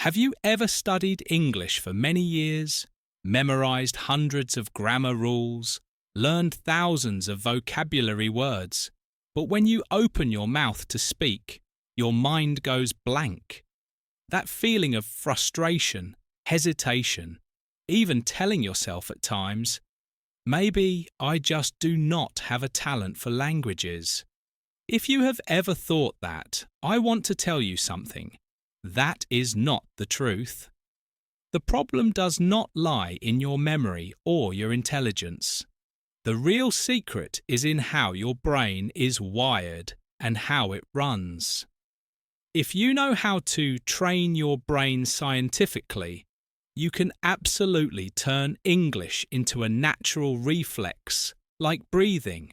Have you ever studied English for many years, memorized hundreds of grammar rules, learned thousands of vocabulary words, but when you open your mouth to speak, your mind goes blank? That feeling of frustration, hesitation, even telling yourself at times, maybe I just do not have a talent for languages. If you have ever thought that, I want to tell you something. That is not the truth. The problem does not lie in your memory or your intelligence. The real secret is in how your brain is wired and how it runs. If you know how to train your brain scientifically, you can absolutely turn English into a natural reflex, like breathing.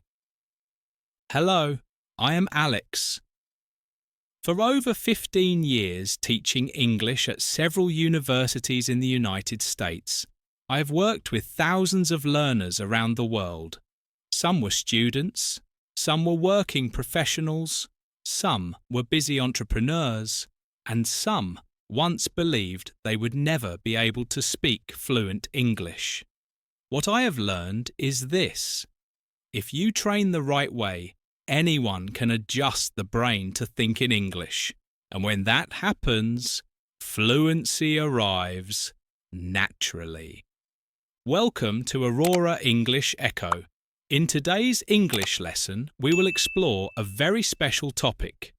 Hello, I am Alex. For over 15 years teaching English at several universities in the United States, I have worked with thousands of learners around the world. Some were students, some were working professionals, some were busy entrepreneurs, and some once believed they would never be able to speak fluent English. What I have learned is this: if you train the right way, anyone can adjust the brain to think in English, and when that happens, fluency arrives naturally. Welcome to Aurora English Echo. In today's English lesson, we will explore a very special topic: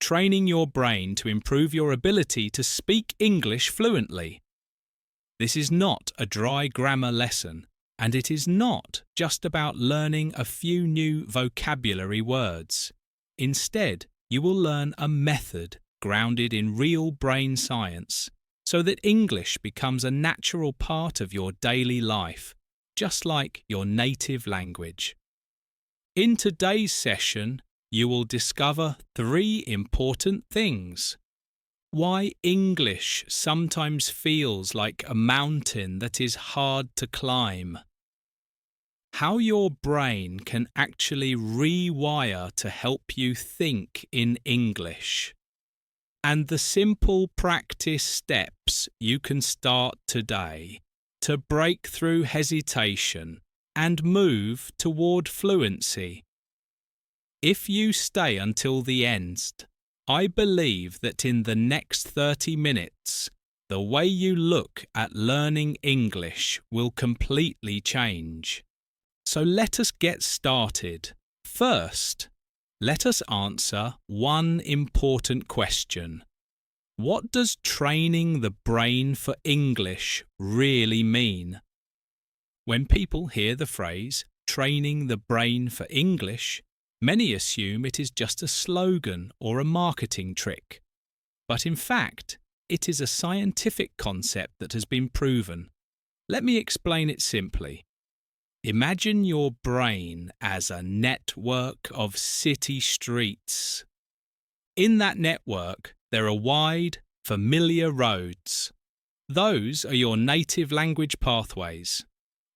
training your brain to improve your ability to speak English fluently. This is not a dry grammar lesson, and it is not just about learning a few new vocabulary words. Instead, you will learn a method grounded in real brain science, so that English becomes a natural part of your daily life, just like your native language. In today's session, you will discover 3 important things: why English sometimes feels like a mountain that is hard to climb, how your brain can actually rewire to help you think in English, and the simple practice steps you can start today to break through hesitation and move toward fluency. If you stay until the end, I believe that in the next 30 minutes, the way you look at learning English will completely change. So let us get started. First, let us answer one important question. What does training the brain for English really mean? When people hear the phrase training the brain for English, many assume it is just a slogan or a marketing trick. But in fact, it is a scientific concept that has been proven. Let me explain it simply. Imagine your brain as a network of city streets. In that network, there are wide, familiar roads. Those are your native language pathways.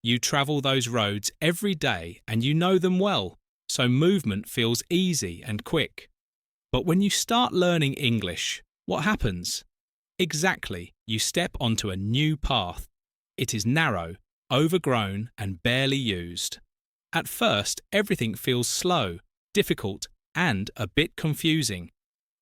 You travel those roads every day and you know them well, so movement feels easy and quick. But when you start learning English, what happens? Exactly, you step onto a new path. It is narrow, overgrown, and barely used. At first, everything feels slow, difficult, and a bit confusing.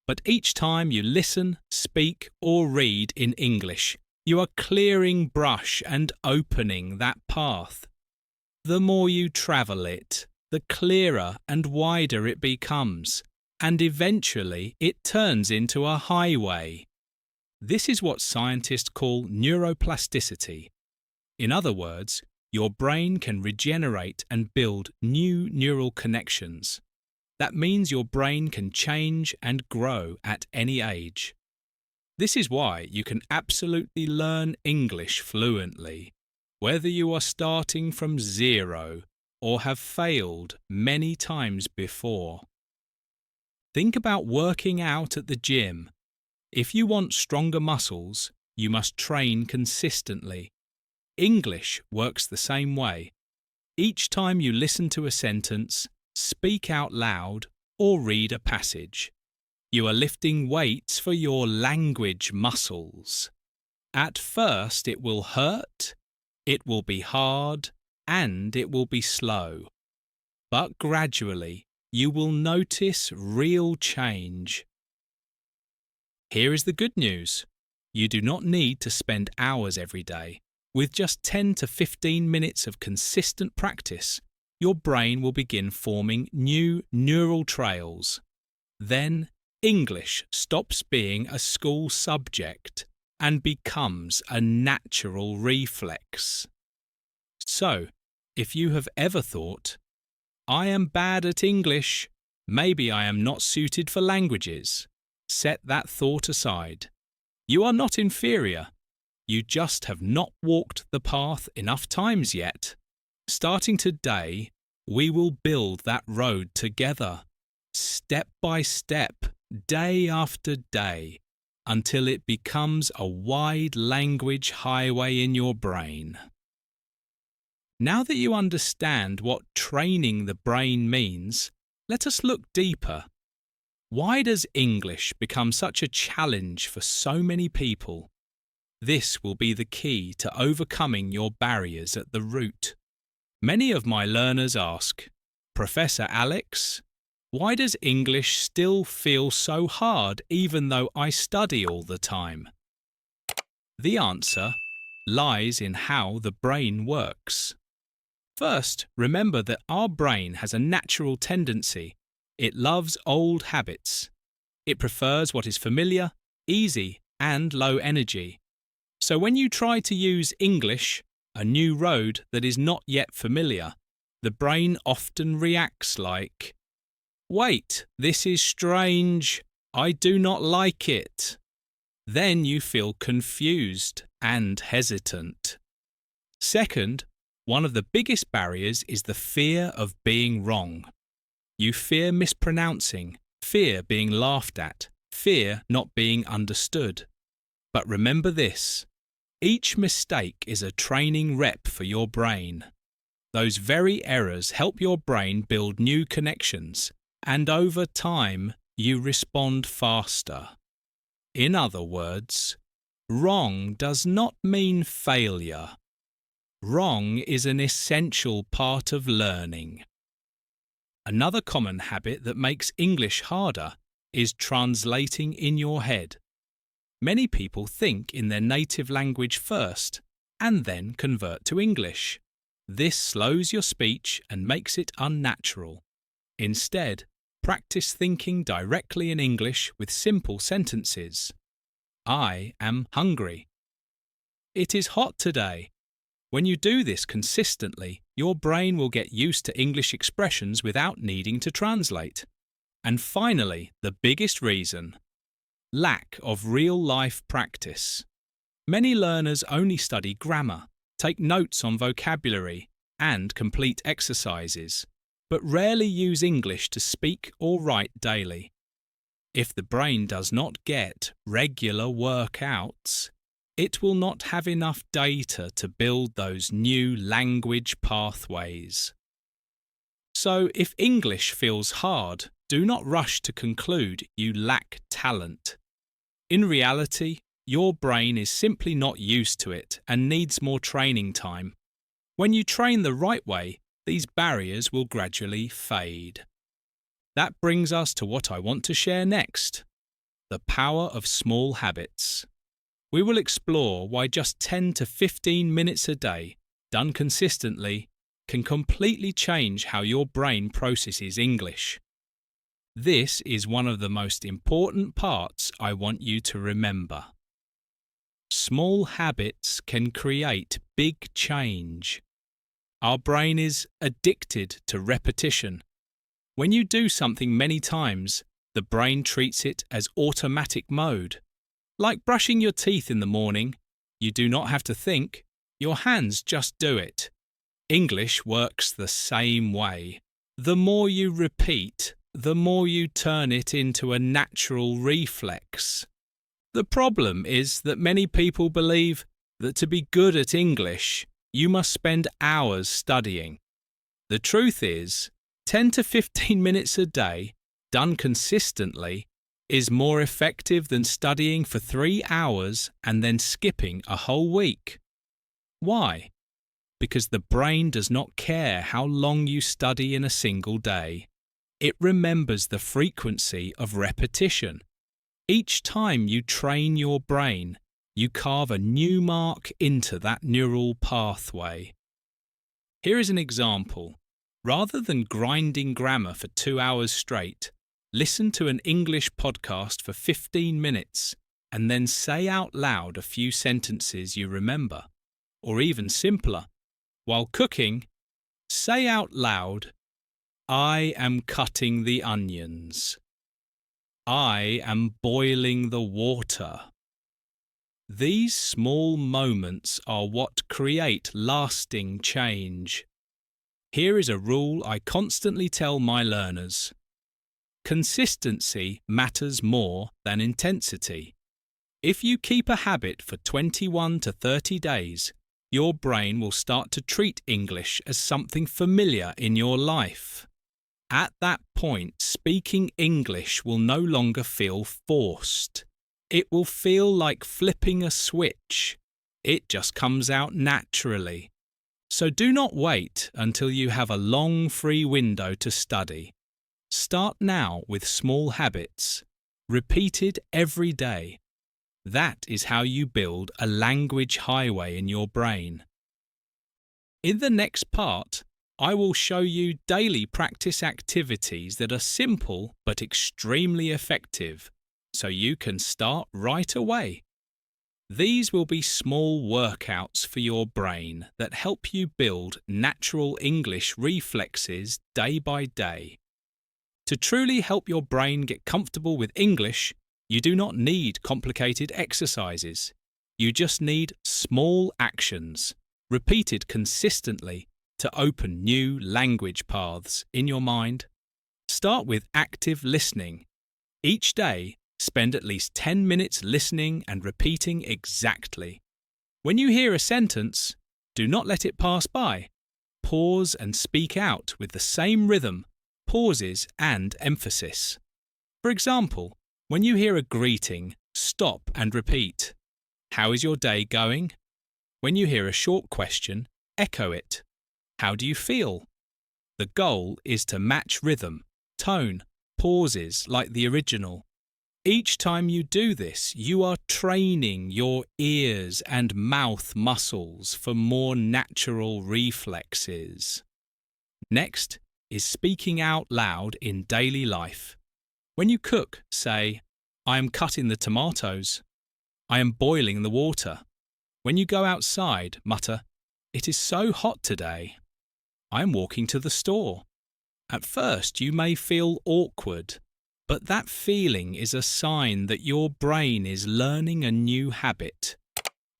But each time you listen, speak, or read in English, you are clearing brush and opening that path. The more you travel it, the clearer and wider it becomes, and eventually it turns into a highway. This is what scientists call neuroplasticity. In other words, your brain can regenerate and build new neural connections. That means your brain can change and grow at any age. This is why you can absolutely learn English fluently, whether you are starting from zero or have failed many times before. Think about working out at the gym. If you want stronger muscles, you must train consistently. English works the same way. Each time you listen to a sentence, speak out loud, or read a passage, You are lifting weights for your language muscles. At first it will hurt, it will be hard, and it will be slow. But gradually you will notice real change. Here is the good news. You do not need to spend hours every day. With just 10 to 15 minutes of consistent practice, your brain will begin forming new neural trails. Then English stops being a school subject and becomes a natural reflex. So, if you have ever thought, "I am bad at English, maybe I am not suited for languages," set that thought aside. You are not inferior. You just have not walked the path enough times yet. Starting today, we will build that road together, step by step, day after day, until it becomes a wide language highway in your brain. Now that you understand what training the brain means, let us look deeper. Why does English become such a challenge for so many people? This will be the key to overcoming your barriers at the root. Many of my learners ask, "Professor Alex, why does English still feel so hard even though I study all the time?" The answer lies in how the brain works. First, remember that our brain has a natural tendency. It loves old habits. It prefers what is familiar, easy, and low energy. So when you try to use English, a new road that is not yet familiar, the brain often reacts like, "Wait, this is strange. I do not like it." Then you feel confused and hesitant. Second, one of the biggest barriers is the fear of being wrong. You fear mispronouncing, fear being laughed at, fear not being understood. But remember this, each mistake is a training rep for your brain. Those very errors help your brain build new connections, and over time you respond faster. In other words, wrong does not mean failure. Wrong is an essential part of learning. Another common habit that makes English harder is translating in your head. Many people think in their native language first and then convert to English. This slows your speech and makes it unnatural. Instead, practice thinking directly in English with simple sentences. I am hungry. It is hot today. When you do this consistently, your brain will get used to English expressions without needing to translate. And finally, the biggest reason: lack of real-life practice. Many learners only study grammar, take notes on vocabulary, and complete exercises, but rarely use English to speak or write daily. If the brain does not get regular workouts, it will not have enough data to build those new language pathways. So, if English feels hard, do not rush to conclude you lack talent. In reality, your brain is simply not used to it and needs more training time. When you train the right way, these barriers will gradually fade. That brings us to what I want to share next: the power of small habits. We will explore why just 10 to 15 minutes a day, done consistently, can completely change how your brain processes English. This is one of the most important parts I want you to remember. Small habits can create big change. Our brain is addicted to repetition. When you do something many times, the brain treats it as automatic mode. Like brushing your teeth in the morning, you do not have to think, your hands just do it. English works the same way. The more you repeat, the more you turn it into a natural reflex. The problem is that many people believe that to be good at English, you must spend hours studying. The truth is, 10 to 15 minutes a day, done consistently, is more effective than studying for 3 hours and then skipping a whole week. Why? Because the brain does not care how long you study in a single day. It remembers the frequency of repetition. Each time you train your brain, you carve a new mark into that neural pathway. Here is an example. Rather than grinding grammar for 2 hours straight, listen to an English podcast for 15 minutes and then say out loud a few sentences you remember. Or even simpler, while cooking, say out loud, "I am cutting the onions. I am boiling the water." These small moments are what create lasting change. Here is a rule I constantly tell my learners. Consistency matters more than intensity. If you keep a habit for 21 to 30 days, your brain will start to treat English as something familiar in your life. At that point, speaking English will no longer feel forced. It will feel like flipping a switch. It just comes out naturally. So do not wait until you have a long free window to study. Start now with small habits, repeated every day. That is how you build a language highway in your brain. In the next part, I will show you daily practice activities that are simple but extremely effective, so you can start right away. These will be small workouts for your brain that help you build natural English reflexes day by day. To truly help your brain get comfortable with English, you do not need complicated exercises. You just need small actions, repeated consistently, to open new language paths in your mind. Start with active listening. Each day, spend at least 10 minutes listening and repeating exactly. When you hear a sentence, do not let it pass by. Pause and speak out with the same rhythm, pauses and emphasis. For example, when you hear a greeting, stop and repeat. How is your day going? When you hear a short question, echo it. How do you feel? The goal is to match rhythm, tone, pauses like the original. Each time you do this, you are training your ears and mouth muscles for more natural reflexes. Next is speaking out loud in daily life. When you cook, say, "I am cutting the tomatoes." "I am boiling the water." When you go outside, mutter, "It is so hot today." "I am walking to the store." At first, you may feel awkward, but that feeling is a sign that your brain is learning a new habit.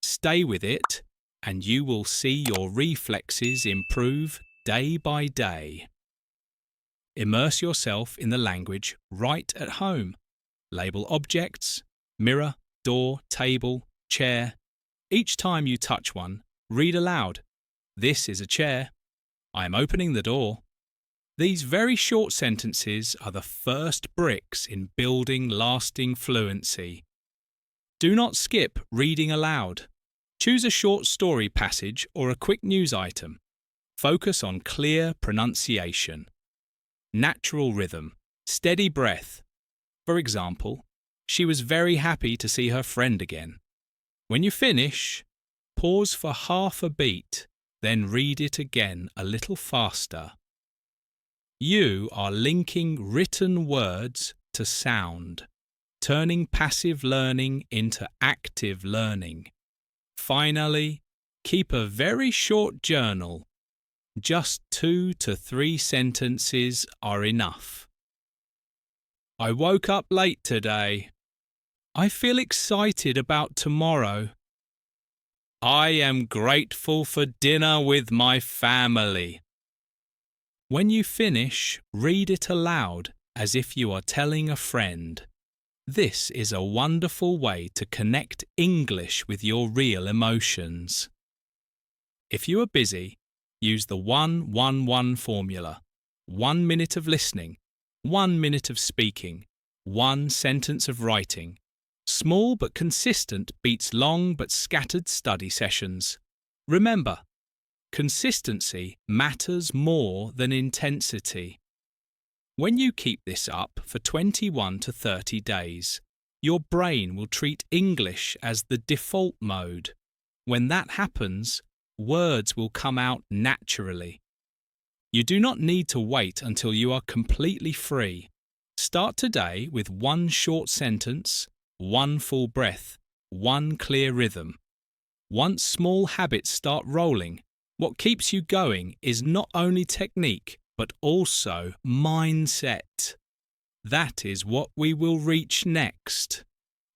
Stay with it, and you will see your reflexes improve day by day. Immerse yourself in the language right at home. Label objects, mirror, door, table, chair. Each time you touch one, read aloud. "This is a chair." "I am opening the door." These very short sentences are the first bricks in building lasting fluency. Do not skip reading aloud. Choose a short story passage or a quick news item. Focus on clear pronunciation. Natural rhythm, steady breath. For example, "She was very happy to see her friend again." When you finish, pause for half a beat, then read it again a little faster. You are linking written words to sound, turning passive learning into active learning. Finally, keep a very short journal. Just 2 to 3 sentences are enough. "I woke up late today." "I feel excited about tomorrow." "I am grateful for dinner with my family." When you finish, read it aloud as if you are telling a friend. This is a wonderful way to connect English with your real emotions. If you are busy, use the 1-1-1 formula. 1 minute of listening, 1 minute of speaking, one sentence of writing. Small but consistent beats long but scattered study sessions. Remember, consistency matters more than intensity. When you keep this up for 21 to 30 days, your brain will treat English as the default mode. When that happens, words will come out naturally. You do not need to wait until you are completely free. Start today with one short sentence, one full breath, one clear rhythm. Once small habits start rolling, what keeps you going is not only technique, but also mindset. That is what we will reach next.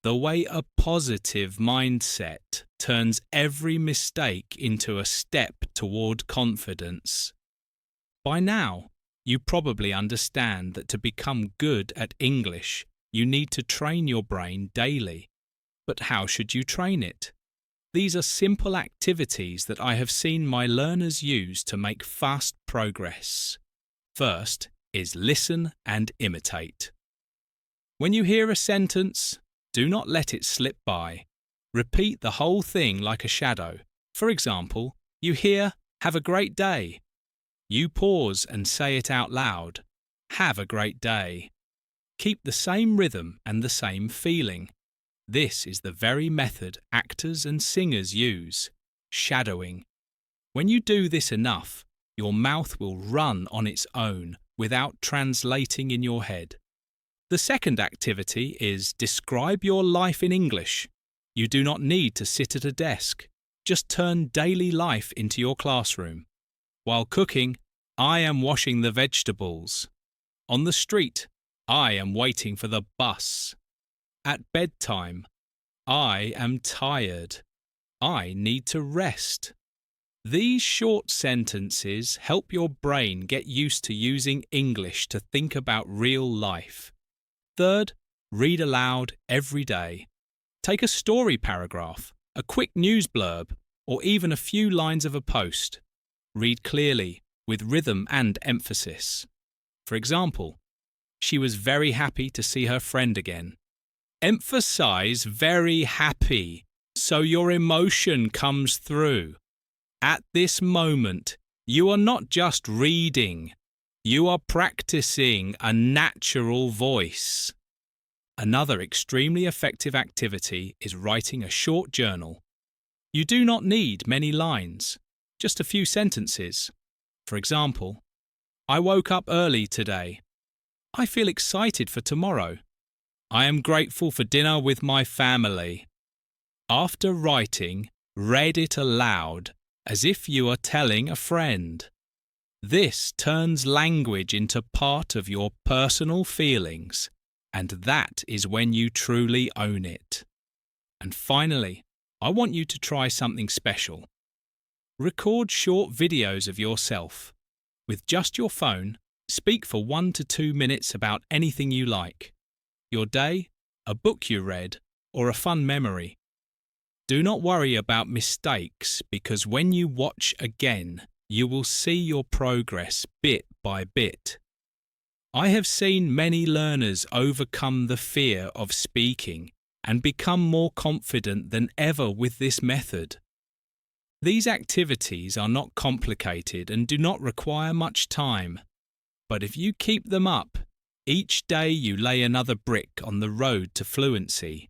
The way a positive mindset turns every mistake into a step toward confidence. By now, you probably understand that to become good at English, you need to train your brain daily. But how should you train it? These are simple activities that I have seen my learners use to make fast progress. First is listen and imitate. When you hear a sentence, do not let it slip by. Repeat the whole thing like a shadow. For example, you hear, "Have a great day." You pause and say it out loud. "Have a great day." Keep the same rhythm and the same feeling. This is the very method actors and singers use, shadowing. When you do this enough, your mouth will run on its own without translating in your head. The second activity is describe your life in English. You do not need to sit at a desk. Just turn daily life into your classroom. While cooking, I am washing the vegetables. On the street, I am waiting for the bus. At bedtime, I am tired. I need to rest. These short sentences help your brain get used to using English to think about real life. Third, read aloud every day. Take a story paragraph, a quick news blurb, or even a few lines of a post. Read clearly, with rhythm and emphasis. For example, she was very happy to see her friend again. Emphasize very happy, so your emotion comes through. At this moment, you are not just reading, you are practicing a natural voice. Another extremely effective activity is writing a short journal. You do not need many lines, just a few sentences. For example, I woke up early today. I feel excited for tomorrow. I am grateful for dinner with my family. After writing, read it aloud as if you are telling a friend. This turns language into part of your personal feelings, and that is when you truly own it. And finally, I want you to try something special. Record short videos of yourself. With just your phone, speak for 1 to 2 minutes about anything you like. Your day, a book you read, or a fun memory. Do not worry about mistakes because when you watch again, you will see your progress bit by bit. I have seen many learners overcome the fear of speaking and become more confident than ever with this method. These activities are not complicated and do not require much time. But if you keep them up, each day you lay another brick on the road to fluency.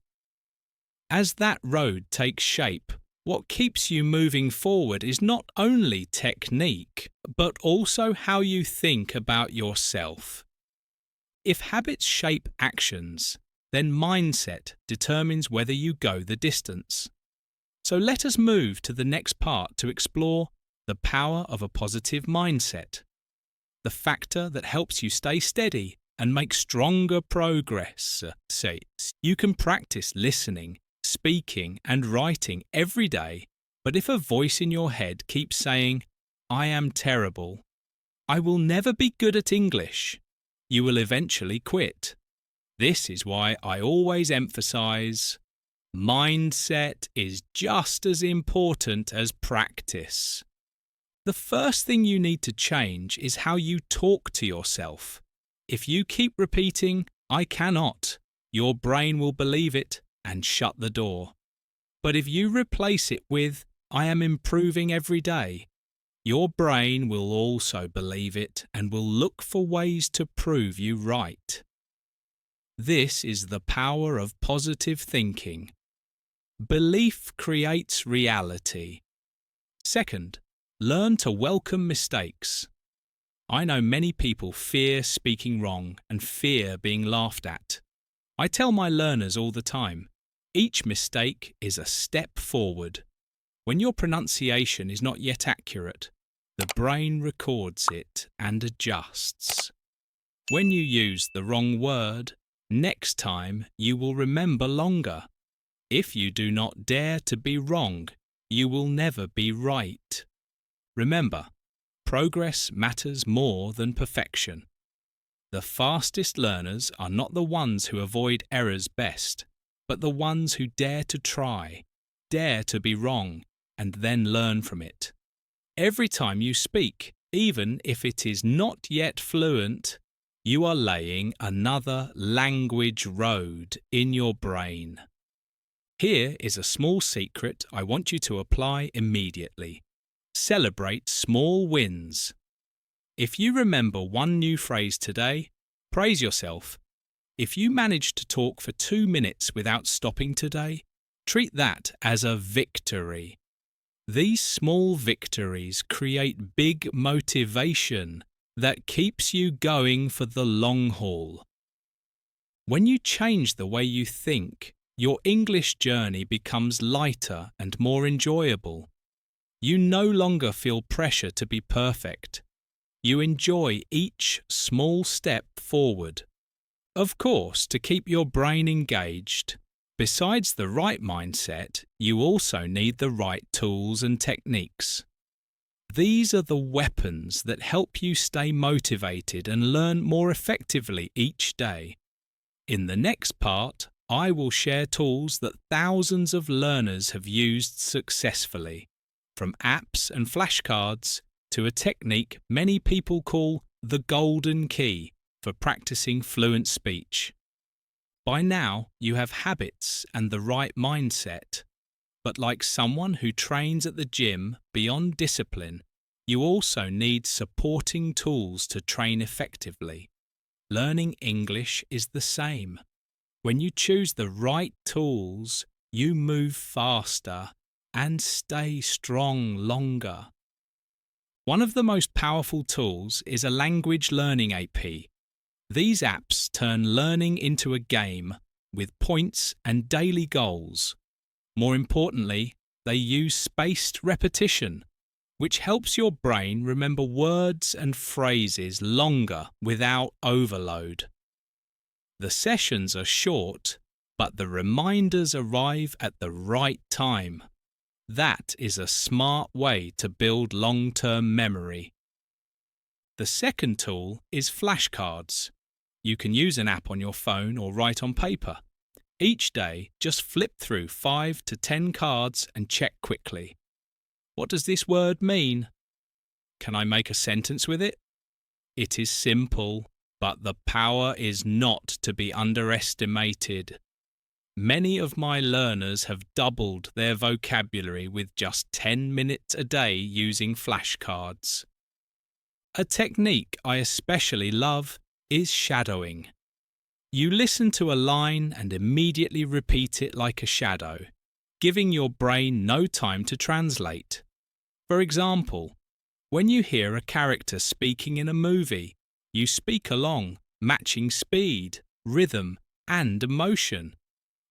As that road takes shape, what keeps you moving forward is not only technique, but also how you think about yourself. If habits shape actions, then mindset determines whether you go the distance. So let us move to the next part to explore the power of a positive mindset, the factor that helps you stay steady and make stronger progress. You can practice listening, speaking and writing every day, but if a voice in your head keeps saying, "I am terrible," "I will never be good at English," you will eventually quit. This is why I always emphasize, mindset is just as important as practice. The first thing you need to change is how you talk to yourself. If you keep repeating, I cannot. Your brain will believe it and shut the door. But if you replace it with, I am improving every day, your brain will also believe it and will look for ways to prove you right. This is the power of positive thinking. Belief creates reality. Second, learn to welcome mistakes. I know many people fear speaking wrong and fear being laughed at. I tell my learners all the time, each mistake is a step forward. When your pronunciation is not yet accurate, the brain records it and adjusts. When you use the wrong word, next time you will remember longer. If you do not dare to be wrong, you will never be right. Remember, progress matters more than perfection. The fastest learners are not the ones who avoid errors best, but the ones who dare to try, dare to be wrong, and then learn from it. Every time you speak, even if it is not yet fluent, you are laying another language road in your brain. Here is a small secret I want you to apply immediately. Celebrate small wins. If you remember one new phrase today, praise yourself. If you manage to talk for 2 minutes without stopping today, treat that as a victory. These small victories create big motivation that keeps you going for the long haul. When you change the way you think, your English journey becomes lighter and more enjoyable. You no longer feel pressure to be perfect. You enjoy each small step forward. Of course, to keep your brain engaged, besides the right mindset, you also need the right tools and techniques. These are the weapons that help you stay motivated and learn more effectively each day. In the next part, I will share tools that thousands of learners have used successfully, from apps and flashcards to a technique many people call the golden key for practicing fluent speech. By now, you have habits and the right mindset, but like someone who trains at the gym, beyond discipline, you also need supporting tools to train effectively. Learning English is the same. When you choose the right tools, you move faster and stay strong longer. One of the most powerful tools is a language learning app. These apps turn learning into a game with points and daily goals. More importantly, they use spaced repetition, which helps your brain remember words and phrases longer without overload. The sessions are short, but the reminders arrive at the right time. That is a smart way to build long-term memory. The second tool is flashcards. You can use an app on your phone or write on paper. Each day, just flip through 5 to 10 cards and check quickly. What does this word mean? Can I make a sentence with it? It is simple, but the power is not to be underestimated. Many of my learners have doubled their vocabulary with just 10 minutes a day using flashcards. A technique I especially love is shadowing. You listen to a line and immediately repeat it like a shadow, giving your brain no time to translate. For example, when you hear a character speaking in a movie, you speak along, matching speed, rhythm, and emotion.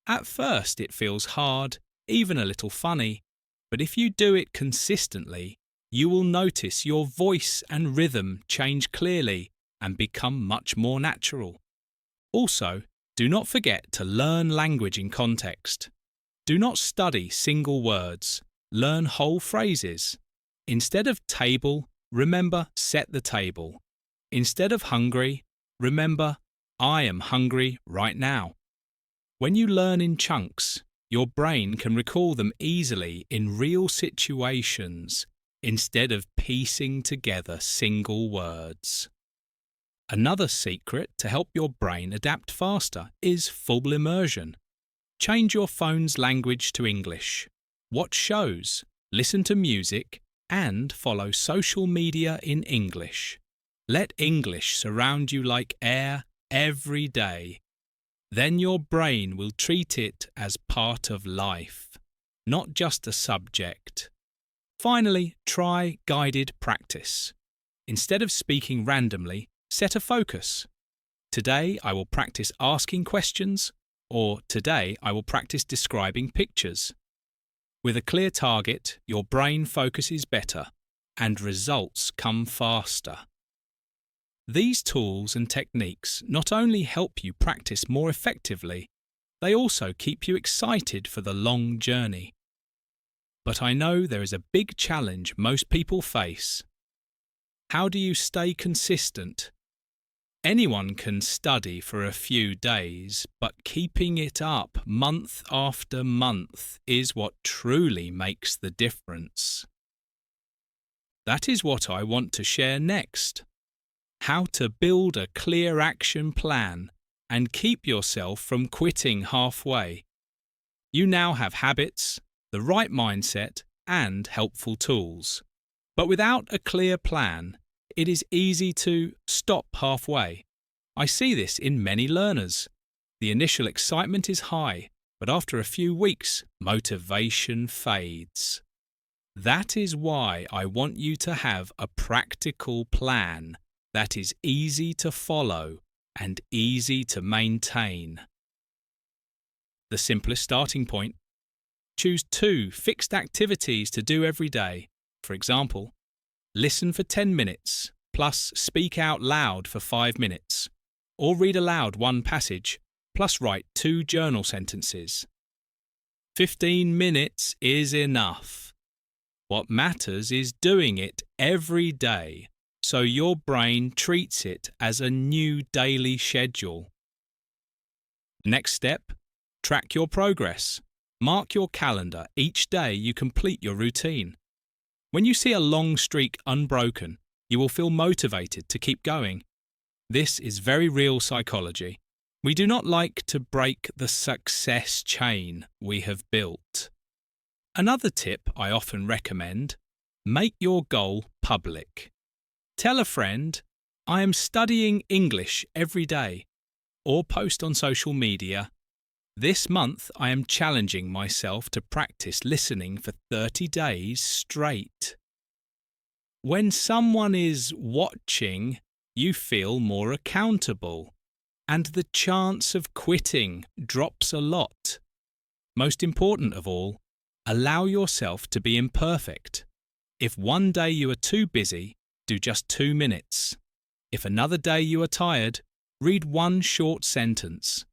At first it feels hard, even a little funny, but if you do it consistently, you will notice your voice and rhythm change clearly and become much more natural. Also, do not forget to learn language in context. Do not study single words, learn whole phrases. Instead of table, remember set the table. Instead of hungry, remember I am hungry right now. When you learn in chunks, your brain can recall them easily in real situations instead of piecing together single words. Another secret to help your brain adapt faster is full immersion. Change your phone's language to English. Watch shows, listen to music, and follow social media in English. Let English surround you like air every day. Then your brain will treat it as part of life, not just a subject. Finally, try guided practice. Instead of speaking randomly, set a focus. Today I will practice asking questions, or today I will practice describing pictures. With a clear target, your brain focuses better and results come faster. These tools and techniques not only help you practice more effectively, they also keep you excited for the long journey. But I know there is a big challenge most people face. How do you stay consistent? Anyone can study for a few days, but keeping it up month after month is what truly makes the difference. That is what I want to share next. How to build a clear action plan and keep yourself from quitting halfway. You now have habits, the right mindset, and helpful tools. But without a clear plan, it is easy to stop halfway. I see this in many learners. The initial excitement is high, but after a few weeks, motivation fades. That is why I want you to have a practical plan that is easy to follow and easy to maintain. The simplest starting point. Choose 2 fixed activities to do every day. For example, listen for 10 minutes, plus speak out loud for 5 minutes, or read aloud 1 passage, plus write 2 journal sentences. 15 minutes is enough. What matters is doing it every day, so your brain treats it as a new daily schedule. Next step, track your progress. Mark your calendar each day you complete your routine. When you see a long streak unbroken, you will feel motivated to keep going. This is very real psychology. We do not like to break the success chain we have built. Another tip I often recommend: make your goal public. Tell a friend, "I am studying English every day," or post on social media, "This month I am challenging myself to practice listening for 30 days straight." When someone is watching, you feel more accountable, and the chance of quitting drops a lot. Most important of all, allow yourself to be imperfect. If one day you are too busy, do just 2 minutes. If another day you are tired, read 1 short sentence.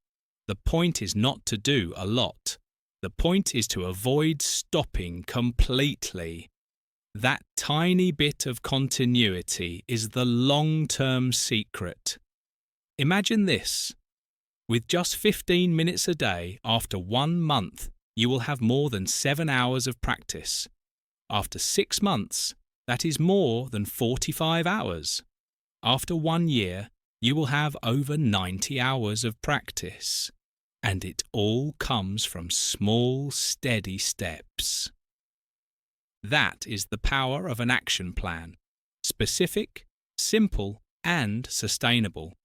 The point is not to do a lot. The point is to avoid stopping completely. That tiny bit of continuity is the long-term secret. Imagine this. With just 15 minutes a day, after 1 month, you will have more than 7 hours of practice. After 6 months, that is more than 45 hours. After 1 year, you will have over 90 hours of practice. And it all comes from small, steady steps. That is the power of an action plan. Specific, simple, and sustainable.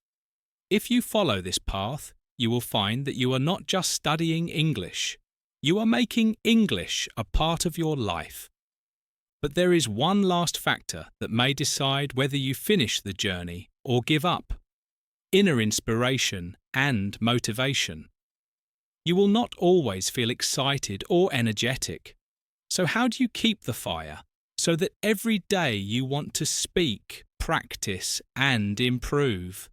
If you follow this path, you will find that you are not just studying English. You are making English a part of your life. But there is one last factor that may decide whether you finish the journey or give up: inner inspiration and motivation. You will not always feel excited or energetic. So how do you keep the fire so that every day you want to speak, practice, and improve?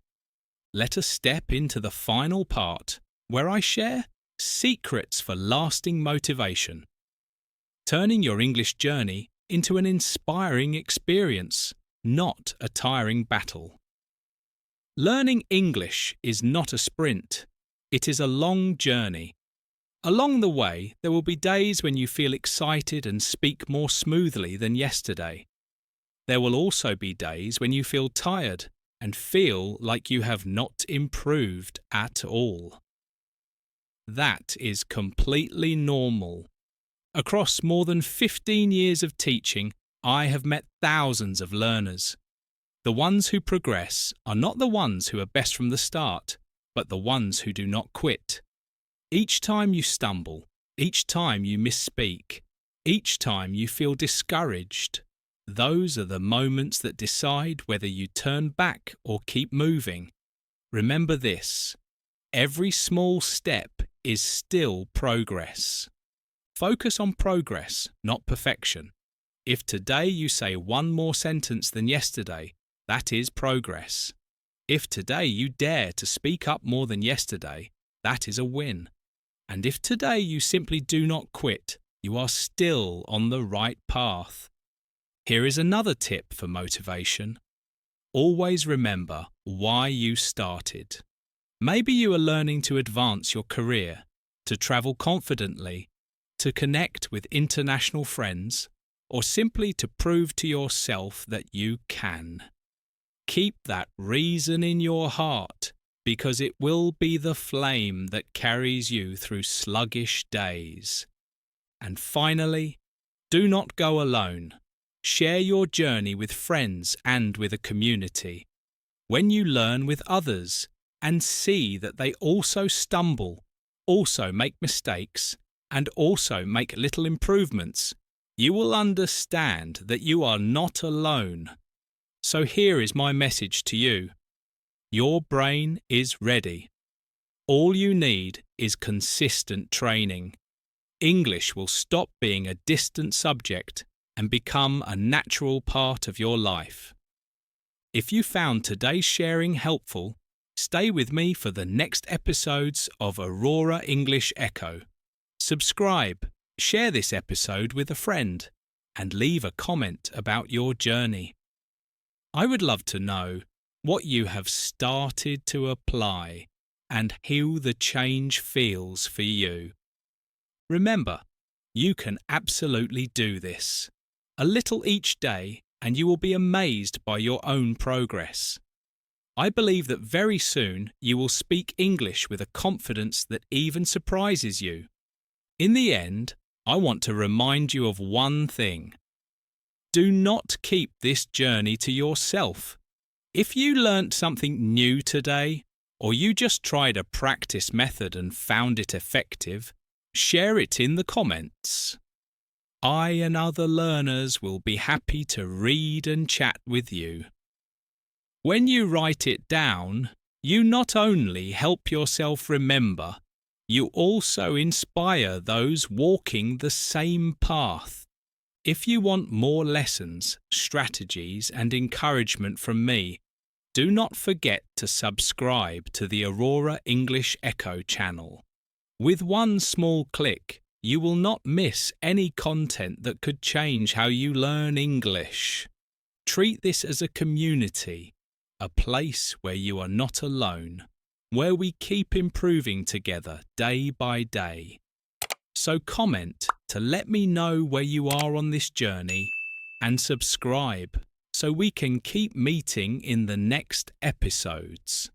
Let us step into the final part, where I share secrets for lasting motivation. Turning your English journey into an inspiring experience, not a tiring battle. Learning English is not a sprint. It is a long journey. Along the way, there will be days when you feel excited and speak more smoothly than yesterday. There will also be days when you feel tired and feel like you have not improved at all. That is completely normal. Across more than 15 years of teaching, I have met thousands of learners. The ones who progress are not the ones who are best from the start, but the ones who do not quit. Each time you stumble, each time you misspeak, each time you feel discouraged, those are the moments that decide whether you turn back or keep moving. Remember this: every small step is still progress. Focus on progress, not perfection. If today you say one more sentence than yesterday, that is progress. If today you dare to speak up more than yesterday, that is a win. And if today you simply do not quit, you are still on the right path. Here is another tip for motivation. Always remember why you started. Maybe you are learning to advance your career, to travel confidently, to connect with international friends, or simply to prove to yourself that you can. Keep that reason in your heart, because it will be the flame that carries you through sluggish days. And finally, do not go alone. Share your journey with friends and with a community. When you learn with others and see that they also stumble, also make mistakes, and also make little improvements, you will understand that you are not alone. So here is my message to you. Your brain is ready. All you need is consistent training. English will stop being a distant subject and become a natural part of your life. If you found today's sharing helpful, stay with me for the next episodes of Aurora English Echo. Subscribe, share this episode with a friend, and leave a comment about your journey. I would love to know what you have started to apply and how the change feels for you. Remember, you can absolutely do this. A little each day and you will be amazed by your own progress. I believe that very soon you will speak English with a confidence that even surprises you. In the end, I want to remind you of one thing. Do not keep this journey to yourself. If you learnt something new today, or you just tried a practice method and found it effective, share it in the comments. I and other learners will be happy to read and chat with you. When you write it down, you not only help yourself remember, you also inspire those walking the same path. If you want more lessons, strategies, and encouragement from me, do not forget to subscribe to the Aurora English Echo channel. With one small click, you will not miss any content that could change how you learn English. Treat this as a community, a place where you are not alone, where we keep improving together day by day. So comment to let me know where you are on this journey and subscribe so we can keep meeting in the next episodes.